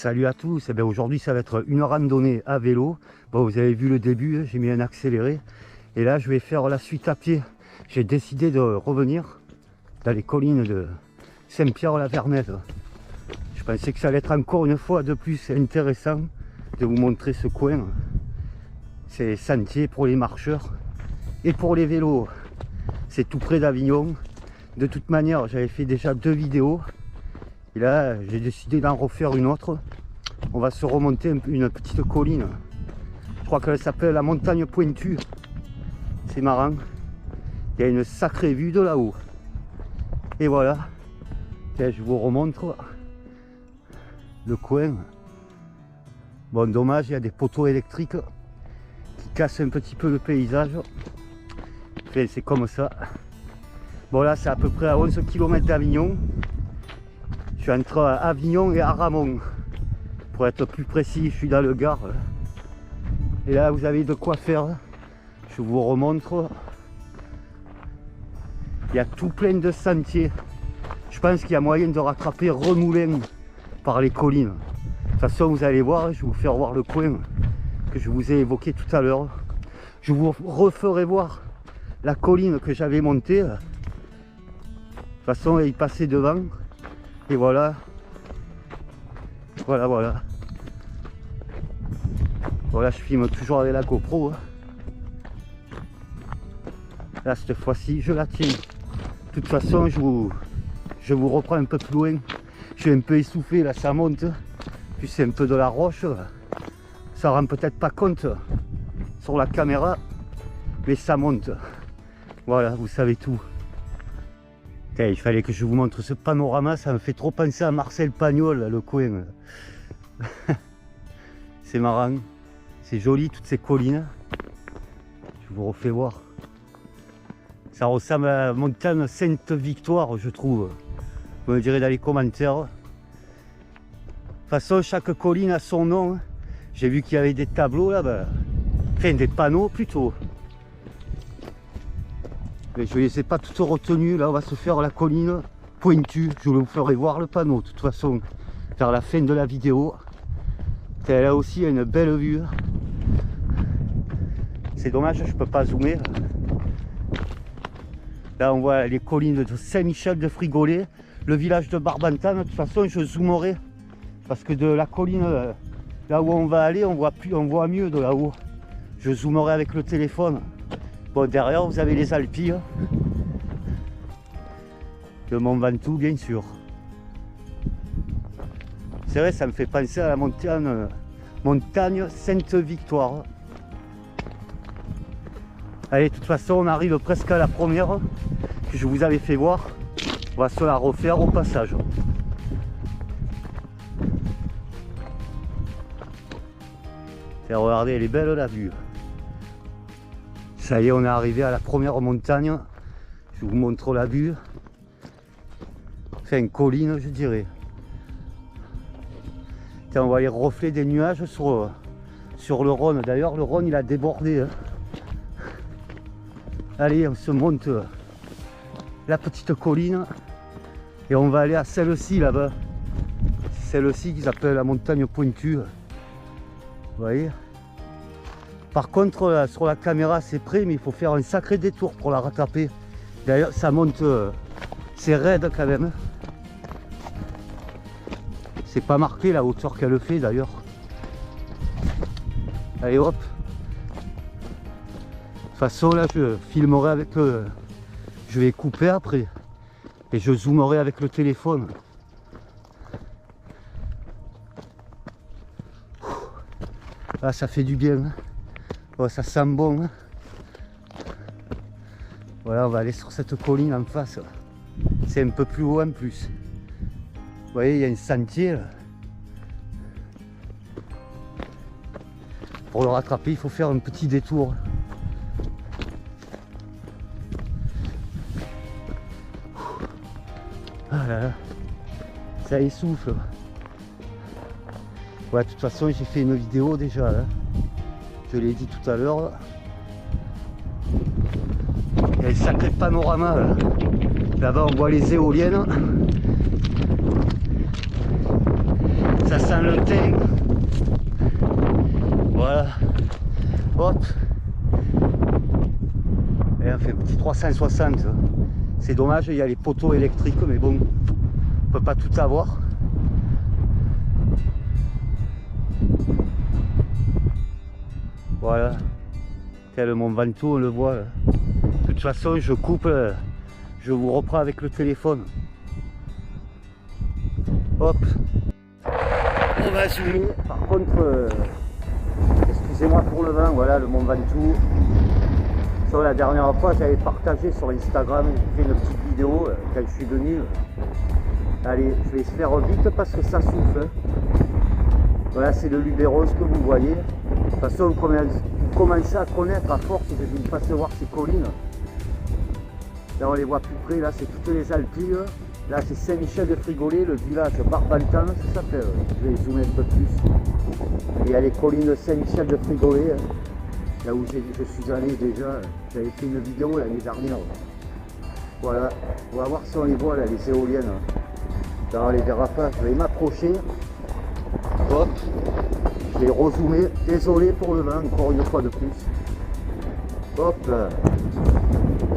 Salut à tous, aujourd'hui ça va être une randonnée à vélo. Bon, vous avez vu le début, j'ai mis un accéléré. Et là je vais faire la suite à pied. J'ai décidé de revenir dans les collines de Saint-Pierre-la-Vernède. Je pensais que ça allait être encore une fois de plus intéressant de vous montrer ce coin. C'est sentier pour les marcheurs et pour les vélos. C'est tout près d'Avignon. De toute manière, j'avais fait déjà 2 vidéos. Et là, j'ai décidé d'en refaire une autre. On va se remonter une petite colline. Je crois qu'elle s'appelle la montagne pointue. C'est marrant. Il y a une sacrée vue de là-haut. Et voilà. Tiens, je vous remontre le coin. Bon, dommage, il y a des poteaux électriques qui cassent un petit peu le paysage. Enfin, c'est comme ça. Bon, là, c'est à peu près à 11 km d'Avignon. Je suis entre Avignon et Aramon. Pour être plus précis, je suis dans le Gard. Et là, vous avez de quoi faire. Je vous remontre. Il y a tout plein de sentiers. Je pense qu'il y a moyen de rattraper Remoulin par les collines. De toute façon, vous allez voir, je vais vous faire voir le coin que je vous ai évoqué tout à l'heure. Je vous referai voir la colline que j'avais montée. De toute façon, il passait devant. Et voilà. Voilà. Voilà, je filme toujours avec la GoPro. Là, cette fois-ci, je la tiens. De toute façon, je vous reprends un peu plus loin. Je suis un peu essoufflé, là, ça monte. Puis c'est un peu de la roche. Ça rend peut-être pas compte sur la caméra, mais ça monte. Voilà, vous savez tout. Okay, il fallait que je vous montre ce panorama, ça me fait trop penser à Marcel Pagnol, le coin. C'est marrant, c'est joli toutes ces collines. Je vous refais voir. Ça ressemble à la montagne Sainte-Victoire, je trouve. Vous me direz dans les commentaires. De toute façon, chaque colline a son nom. J'ai vu qu'il y avait des tableaux là-bas. Enfin, des panneaux plutôt. Mais je ne les ai pas toutes retenues. Là, on va se faire la colline pointue. Je vous ferai voir le panneau, de toute façon, vers la fin de la vidéo. Et là aussi, il y a une belle vue. C'est dommage, je ne peux pas zoomer. Là, on voit les collines de Saint-Michel-de-Frigolet, le village de Barbantan. De toute façon, je zoomerai. Parce que de la colline, là où on va aller, on voit mieux de là-haut. Je zoomerai avec le téléphone. Bon, derrière, vous avez les Alpilles. Le Mont Ventoux, bien sûr. C'est vrai, ça me fait penser à la montagne Sainte-Victoire. Allez, de toute façon, on arrive presque à la première que je vous avais fait voir. On va se la refaire au passage. Et regardez, elle est belle la vue. Ça y est, on est arrivé à la première montagne. Je vous montre la vue. C'est une colline, je dirais. Tiens, on voit les reflets des nuages sur le Rhône. D'ailleurs, le Rhône, il a débordé. Hein. Allez, on se monte la petite colline. Et on va aller à celle-ci, là-bas. Celle-ci qu'ils appellent la montagne pointue. Vous voyez? Par contre, là, sur la caméra, c'est près, mais il faut faire un sacré détour pour la rattraper. D'ailleurs, ça monte, c'est raide quand même. C'est pas marqué la hauteur qu'elle fait d'ailleurs. Allez hop. De toute façon, là, je filmerai avec le... Je vais couper après. Et je zoomerai avec le téléphone. Ah, ça fait du bien. Hein. Oh, ça sent bon. Hein. Voilà, on va aller sur cette colline en face. C'est un peu plus haut en plus. Vous voyez, il y a un sentier là. Pour le rattraper, il faut faire un petit détour. Ah là là, ça essouffle. Ouais, de toute façon, j'ai fait une vidéo déjà là. Je l'ai dit tout à l'heure. Il y a un sacré panorama là. Là-bas, on voit les éoliennes. Ça sent le thym. Voilà. Hop. Et on fait un petit 360. C'est dommage, il y a les poteaux électriques, mais bon, on peut pas tout avoir. Voilà. Quel Mont Ventoux, on le voit. Là. De toute façon, je coupe, je vous reprends avec le téléphone. Hop. On va zoomer. Par contre, excusez-moi pour le vent, voilà le Mont Ventoux. Sur la dernière fois, j'avais partagé sur Instagram, j'ai fait une petite vidéo quand je suis venu. Allez, je vais se faire vite parce que ça souffle. Voilà, c'est le Lubérose que vous voyez. De toute façon, vous commencez à connaître à force que je ne passe voir ces collines. Là, on les voit plus près, là, c'est toutes les Alpilles. Là, c'est Saint-Michel-de-Frigolet, le village Barbantane, ça s'appelle. Je vais zoomer un peu plus. Et il y a les collines de Saint-Michel-de-Frigolet, là où je suis allé déjà. J'avais fait une vidéo l'année dernière. Voilà, on va voir si on les voit, là, les éoliennes. Dans les dérapages, je vais m'approcher. Hop, je vais rezoomer. Désolé pour le vent, encore une fois de plus. Hop là.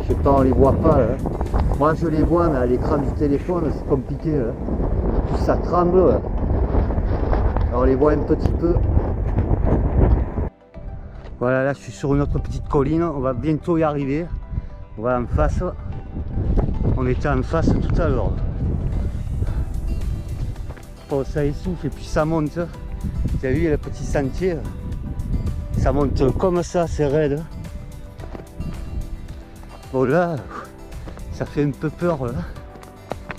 Je sais pas, on les voit pas là. Moi je les vois, mais à l'écran du téléphone c'est compliqué là. Ça tremble là. Alors on les voit un petit peu. Voilà, là je suis sur une autre petite colline, on va bientôt y arriver. On va en face. On était en face tout à l'heure. Oh, ça essouffle et puis ça monte. Tu as vu, il y a le petit sentier. Ça monte comme ça, c'est raide. Bon là, ça fait un peu peur là.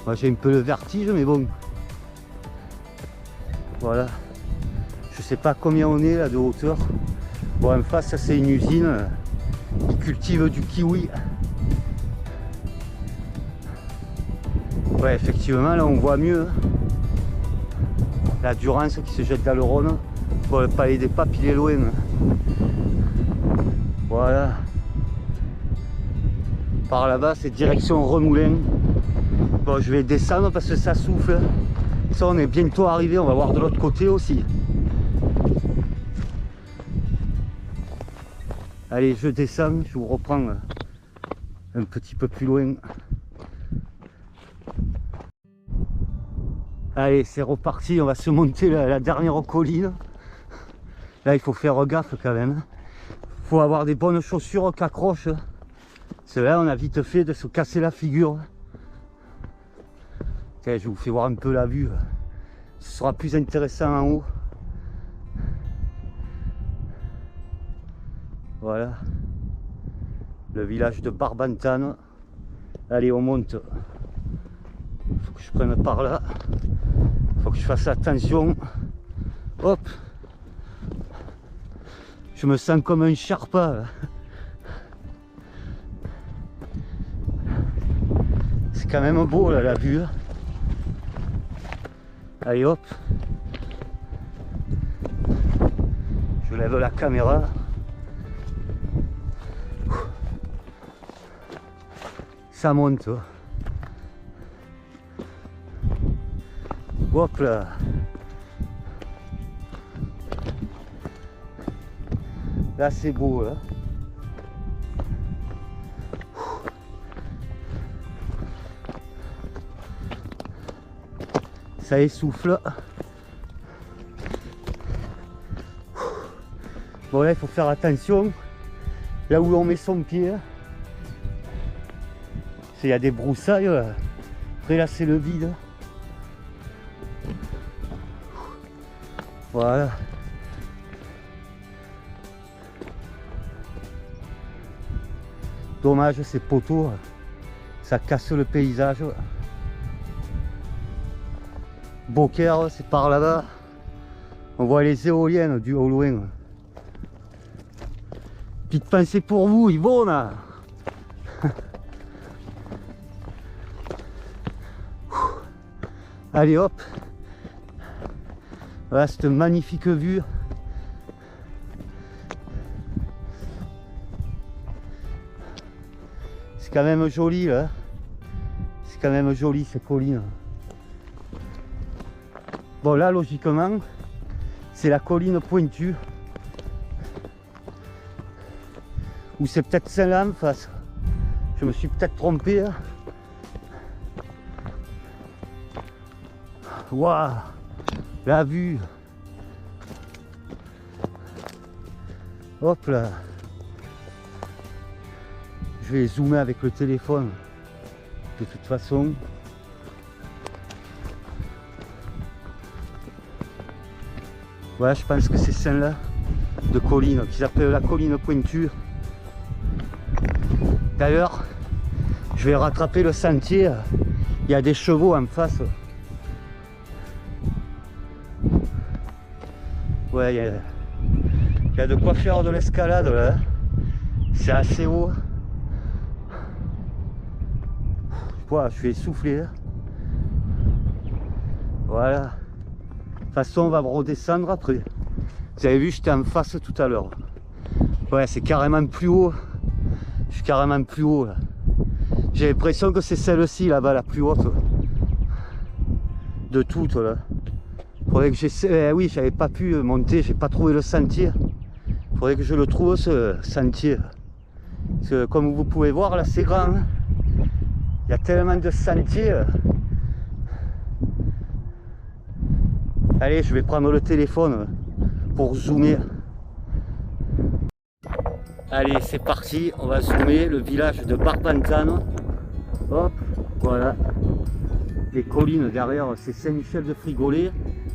Moi j'ai un peu le vertige, mais bon. Voilà. Je sais pas combien on est là de hauteur. Bon, en face, c'est une usine qui cultive du kiwi. Ouais, effectivement, là on voit mieux. La Durance qui se jette dans le Rhône. Bon, le palais des papes, il est loin. Voilà. Par là-bas, c'est direction Remoulin. Bon, je vais descendre parce que ça souffle. Ça, on est bientôt arrivé. On va voir de l'autre côté aussi. Allez, je descends. Je vous reprends un petit peu plus loin. Allez, c'est reparti. On va se monter la dernière colline. Là, il faut faire gaffe quand même. Il faut avoir des bonnes chaussures qui accrochent. Là, on a vite fait de se casser la figure. Tiens, je vous fais voir un peu la vue. Ce sera plus intéressant en haut. Voilà. Le village de Barbantane. Allez, on monte. Il faut que je prenne par là. Il faut que je fasse attention. Hop. Je me sens comme un Sherpa. Là. C'est quand même beau là, la vue. Allez hop. Je lève la caméra. Ça monte. Hop là. Là c'est beau là. Ça essouffle. Bon là il faut faire attention. Là où on met son pied. Il y a des broussailles. Là. Après là c'est le vide. Voilà. Dommage ces poteaux. Ça casse le paysage. Beaucaire, c'est par là-bas. On voit les éoliennes du au loin. Petite pensée pour vous, Yvonne. Allez hop. Voilà cette magnifique vue. C'est quand même joli là. C'est quand même joli ces collines. Bon là logiquement c'est la colline pointue. Ou c'est peut-être celle-là en face. Je me suis peut-être trompé. Hein. Waouh, la vue. Hop là. Je vais zoomer avec le téléphone. De toute façon. Voilà, je pense que c'est celle-là de colline, qu'ils appellent la colline pointue. D'ailleurs, je vais rattraper le sentier. Il y a des chevaux en face. Ouais, il y a de quoi faire de l'escalade là. C'est assez haut. Voilà, je suis essoufflé. Voilà. De toute façon, on va redescendre après. Vous avez vu, j'étais en face tout à l'heure. Ouais, c'est carrément plus haut. Je suis carrément plus haut là. J'ai l'impression que c'est celle-ci là-bas, la plus haute de toutes là. Faudrait que j'essaie. Oui, j'avais pas pu monter, j'ai pas trouvé le sentier. Faudrait que je le trouve ce sentier. Parce que comme vous pouvez voir là, c'est grand. Hein. Il y a tellement de sentiers. Allez, je vais prendre le téléphone pour zoomer. Allez, c'est parti, on va zoomer le village de Barbantane. Hop, voilà. Les collines derrière, c'est Saint-Michel-de-Frigolet.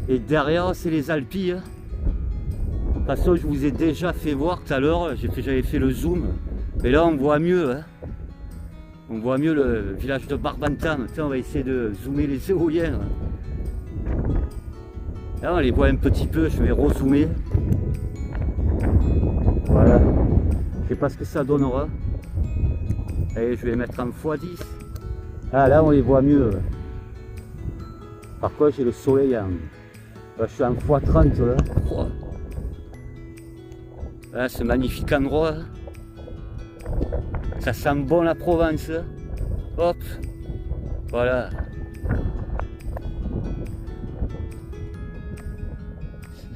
Et derrière, c'est les Alpilles. De toute façon, je vous ai déjà fait voir tout à l'heure, j'avais fait le zoom. Mais là, on voit mieux. Hein. On voit mieux le village de Barbantane. Tiens, on va essayer de zoomer les éoliennes. Là, on les voit un petit peu, je vais rezoomer. Voilà. Je sais pas ce que ça donnera. Allez, je vais mettre en x10. Ah, là, on les voit mieux. Par contre, j'ai le soleil en... Là, je suis en x30 là. Oh. Là, ce magnifique endroit. Ça sent bon la Provence. Hop. Voilà.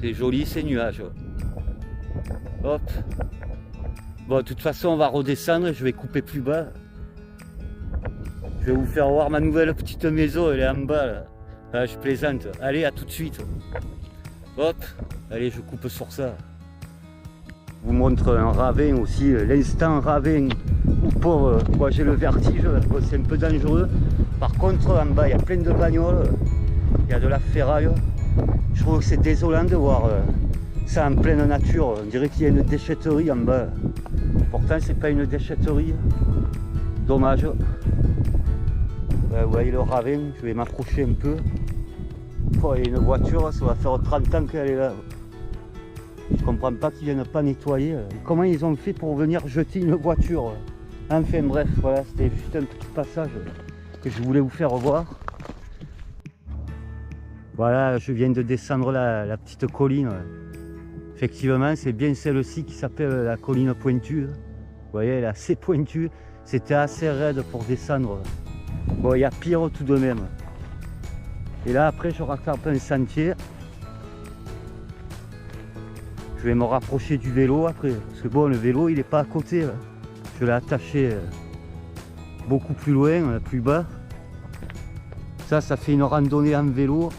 C'est joli ces nuages. Hop. Bon, de toute façon, on va redescendre. Je vais couper plus bas. Je vais vous faire voir ma nouvelle petite maison. Elle est en bas là. Ah, je plaisante. Allez, à tout de suite. Hop. Allez, je coupe sur ça. Je vous montre un ravin aussi. L'instant ravin. Ou pour moi, j'ai le vertige. C'est un peu dangereux. Par contre, en bas, il y a plein de bagnoles. Il y a de la ferraille. Je trouve que c'est désolant de voir ça en pleine nature. On dirait qu'il y a une déchetterie en bas. Pourtant, c'est pas une déchetterie. Dommage. Vous voyez le ravin, je vais m'approcher un peu. Oh, il y a une voiture, ça va faire 30 ans qu'elle est là. Je comprends pas qu'ils viennent pas nettoyer. Comment ils ont fait pour venir jeter une voiture? Enfin bref, voilà, c'était juste un petit passage que je voulais vous faire voir. Voilà, je viens de descendre la petite colline. Effectivement, c'est bien celle-ci qui s'appelle la colline pointue. Vous voyez, elle est assez pointue. C'était assez raide pour descendre. Bon, il y a pire tout de même. Et là, après, je rattrape un sentier. Je vais me rapprocher du vélo après. Parce que bon, le vélo, il n'est pas à côté. Là. Je l'ai attaché beaucoup plus loin, plus bas. Ça fait une randonnée en vélo.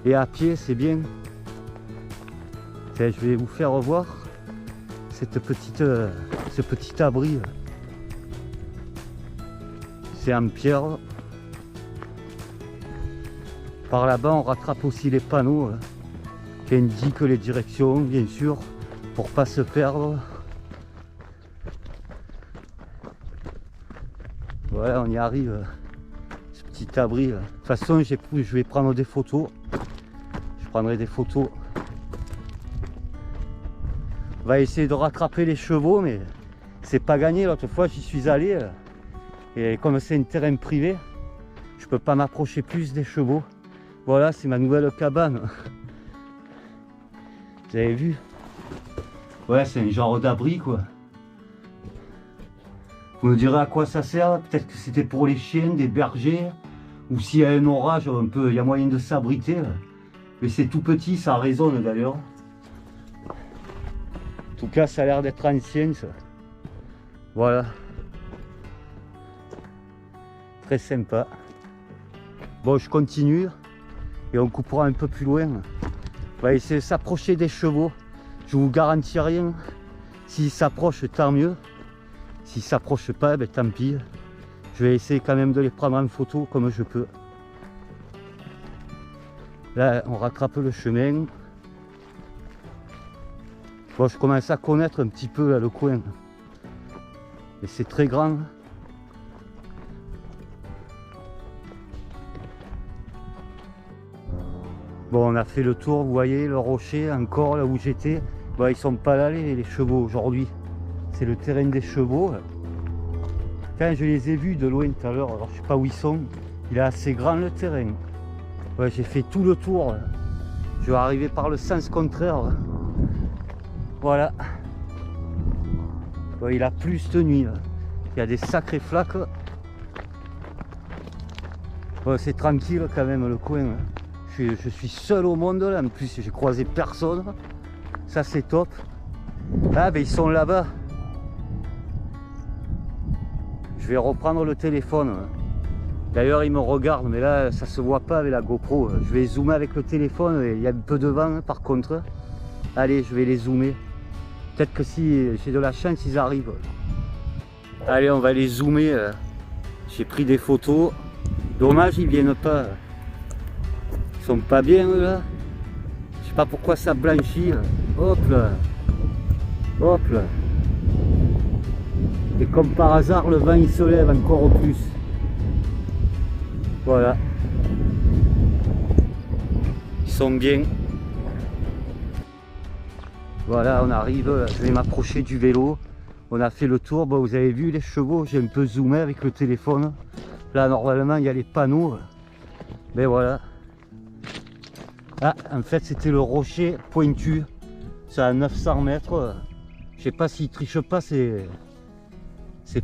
Et à pied, c'est bien. Tiens, je vais vous faire voir cette petite, ce petit abri. C'est en pierre. Par là-bas, on rattrape aussi les panneaux qui indiquent les directions, bien sûr, pour pas se perdre. Voilà, on y arrive. Ce petit abri. De toute façon, je vais prendre des photos. Je prendrai des photos. On va essayer de rattraper les chevaux, mais c'est pas gagné. L'autre fois, j'y suis allé. Et comme c'est un terrain privé, je peux pas m'approcher plus des chevaux. Voilà, c'est ma nouvelle cabane. Vous avez vu? Ouais, c'est un genre d'abri, quoi. Vous me direz à quoi ça sert? Peut-être que c'était pour les chiens, des bergers, Ou s'il y a un orage, il y a moyen de s'abriter. Mais c'est tout petit, ça résonne d'ailleurs. En tout cas, ça a l'air d'être ancien, ça. Voilà. Très sympa. Bon, je continue. Et on coupera un peu plus loin. On va essayer de s'approcher des chevaux. Je vous garantis rien. S'ils s'approchent, tant mieux. S'ils ne s'approchent pas, ben, tant pis. Je vais essayer quand même de les prendre en photo comme je peux. Là, on rattrape le chemin. Bon, je commence à connaître un petit peu là, le coin. Et c'est très grand. Bon, on a fait le tour, vous voyez, le rocher, encore là où j'étais. Bon, ils sont pas là les chevaux aujourd'hui. C'est le terrain des chevaux. Quand je les ai vus de loin tout à l'heure, alors je sais pas où ils sont, il est assez grand le terrain. Ouais, j'ai fait tout le tour. Je vais arriver par le sens contraire. Voilà. Ouais, il a plu cette nuit. Il y a des sacrées flaques. Ouais, c'est tranquille quand même le coin. Je suis seul au monde là. En plus, j'ai croisé personne. Ça, c'est top. Ah, ben ils sont là-bas. Je vais reprendre le téléphone. D'ailleurs, ils me regardent, mais là, ça se voit pas avec la GoPro. Je vais zoomer avec le téléphone. Il y a un peu de vent, par contre. Allez, je vais les zoomer. Peut-être que si j'ai de la chance, ils arrivent. Allez, on va les zoomer. J'ai pris des photos. Dommage, ils viennent pas. Ils sont pas bien, eux, là. Je sais pas pourquoi ça blanchit. Hop là. Hop là. Et comme par hasard, le vent il se lève encore plus. Voilà. Ils sont bien. Voilà, on arrive. Je vais m'approcher du vélo. On a fait le tour. Bon, vous avez vu les chevaux, j'ai un peu zoomé avec le téléphone. Là, normalement, il y a les panneaux. Mais voilà. Ah, en fait, c'était le rocher pointu. C'est à 900 mètres. Je sais pas s'ils trichent pas ces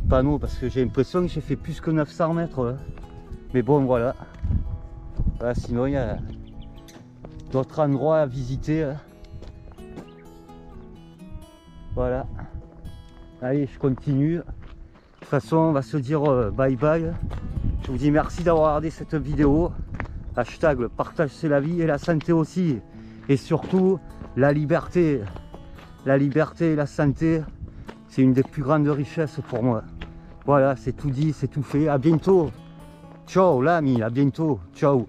panneaux parce que j'ai l'impression que j'ai fait plus que 900 mètres. Mais bon, voilà. Voilà, sinon, il y a d'autres endroits à visiter. Voilà. Allez, je continue. De toute façon, on va se dire bye bye. Je vous dis merci d'avoir regardé cette vidéo. Hashtag le partage c'est la vie et la santé aussi. Et surtout, la liberté. La liberté et la santé, c'est une des plus grandes richesses pour moi. Voilà, c'est tout dit, c'est tout fait. À bientôt. Ciao l'ami, à bientôt. Ciao.